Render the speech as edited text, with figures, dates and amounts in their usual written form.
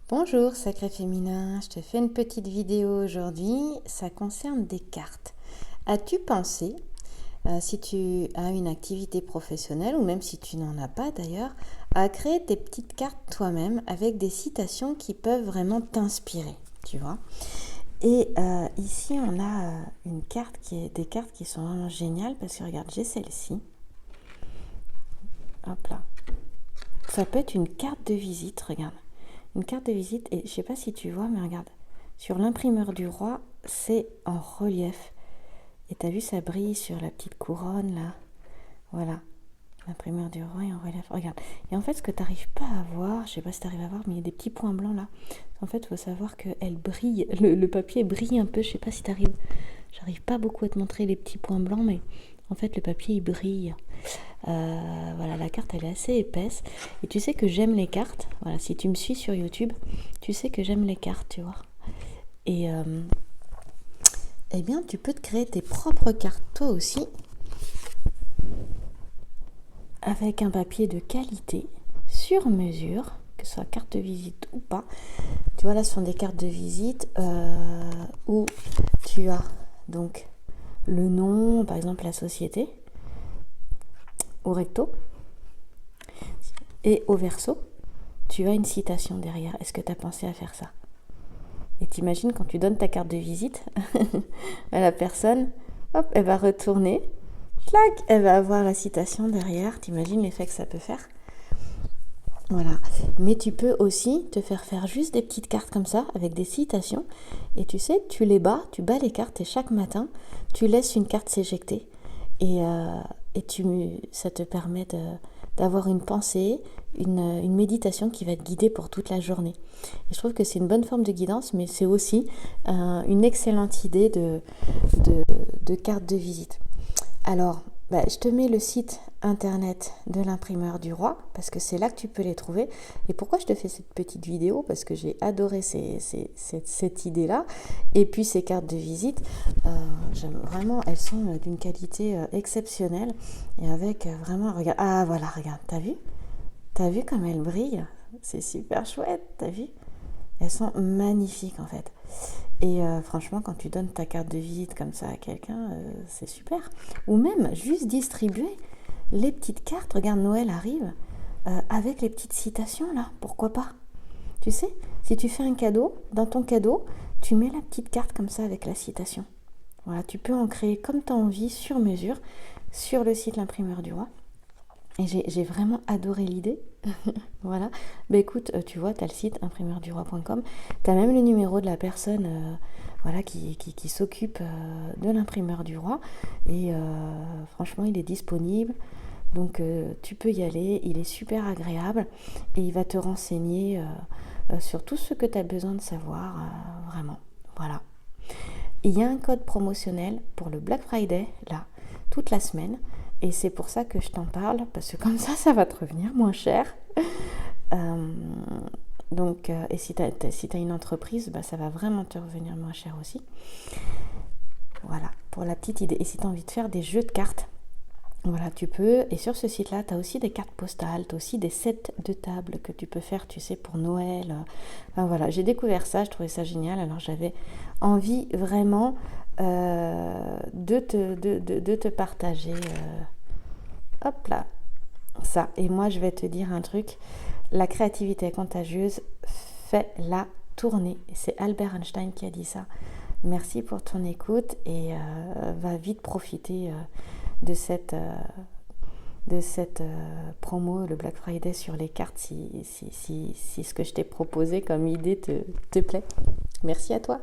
Bonjour Sacré Féminin, je te fais une petite vidéo aujourd'hui, ça concerne des cartes. As-tu pensé, si tu as une activité professionnelle ou même si tu n'en as pas d'ailleurs, à créer tes petites cartes toi-même avec des citations qui peuvent vraiment t'inspirer, tu vois? Et ici on a des cartes qui sont vraiment géniales parce que regarde, j'ai celle-ci. Hop là. Ça peut être une carte de visite, regarde. Une carte de visite, et je sais pas si tu vois, mais regarde, sur l'imprimeur du roi, c'est en relief. Et t'as vu, ça brille sur la petite couronne là. Voilà, l'imprimeur du roi est en relief. Regarde. Et en fait, ce que t'arrives pas à voir, je sais pas si t'arrives à voir, mais il y a des petits points blancs là. En fait, il faut savoir qu'elle brille, le papier brille un peu, je sais pas si t'arrives. J'arrive pas beaucoup à te montrer les petits points blancs, mais en fait, le papier il brille. Voilà, la carte elle est assez épaisse. Et tu sais que j'aime les cartes. Voilà, si tu me suis sur YouTube, tu sais que j'aime les cartes, tu vois. Et eh bien, tu peux te créer tes propres cartes toi aussi, avec un papier de qualité, sur mesure, que ce soit carte de visite ou pas. Tu vois, là, ce sont des cartes de visite où tu as donc le nom, par exemple la société, au recto, et au verso, tu as une citation derrière. Est-ce que tu as pensé à faire ça? Et t'imagines quand tu donnes ta carte de visite à la personne, hop, elle va retourner, clac, elle va avoir la citation derrière. T'imagines l'effet que ça peut faire? Voilà. Mais tu peux aussi te faire juste des petites cartes comme ça, avec des citations. Et tu sais, tu bats les cartes et chaque matin, tu laisses une carte s'éjecter. Et ça te permet d'avoir une pensée, une méditation qui va te guider pour toute la journée. Et je trouve que c'est une bonne forme de guidance, mais c'est aussi une excellente idée de carte de visite. Alors, je te mets le site internet de l'imprimeur du roi, parce que c'est là que tu peux les trouver. Et pourquoi je te fais cette petite vidéo? Parce que j'ai adoré cette idée-là. Et puis ces cartes de visite, j'aime vraiment, elles sont d'une qualité exceptionnelle. Et avec vraiment, regarde, ah voilà, regarde, t'as vu? T'as vu comme elles brillent? C'est super chouette, t'as vu? Elles sont magnifiques en fait. Et franchement, quand tu donnes ta carte de visite comme ça à quelqu'un, c'est super. Ou même juste distribuer les petites cartes. Regarde, Noël arrive avec les petites citations là. Pourquoi pas? Tu sais, si tu fais un cadeau, dans ton cadeau, tu mets la petite carte comme ça avec la citation. Voilà, tu peux en créer comme tu as envie, sur mesure, sur le site L'Imprimeur du Roi. Et j'ai vraiment adoré l'idée. Voilà. Écoute, tu vois, tu as le site imprimeurduroi.com. Tu as même le numéro de la personne voilà, qui s'occupe de l'imprimeur du roi. Et franchement, il est disponible. Donc, tu peux y aller. Il est super agréable. Et il va te renseigner sur tout ce que tu as besoin de savoir. Vraiment. Voilà. Il y a un code promotionnel pour le Black Friday, là, toute la semaine. Et c'est pour ça que je t'en parle, parce que comme ça va te revenir moins cher. Et si tu as une entreprise, ça va vraiment te revenir moins cher aussi. Voilà, pour la petite idée. Et si tu as envie de faire des jeux de cartes, voilà, tu peux. Et sur ce site-là, tu as aussi des cartes postales, tu as aussi des sets de table que tu peux faire, tu sais, pour Noël. Enfin, voilà, j'ai découvert ça, je trouvais ça génial. Alors j'avais envie vraiment de te partager. Hop là, ça. Et moi, je vais te dire un truc. La créativité est contagieuse, fais-la tourner. C'est Albert Einstein qui a dit ça. Merci pour ton écoute et va vite profiter de cette promo, le Black Friday sur les cartes, si ce que je t'ai proposé comme idée te plaît. Merci à toi.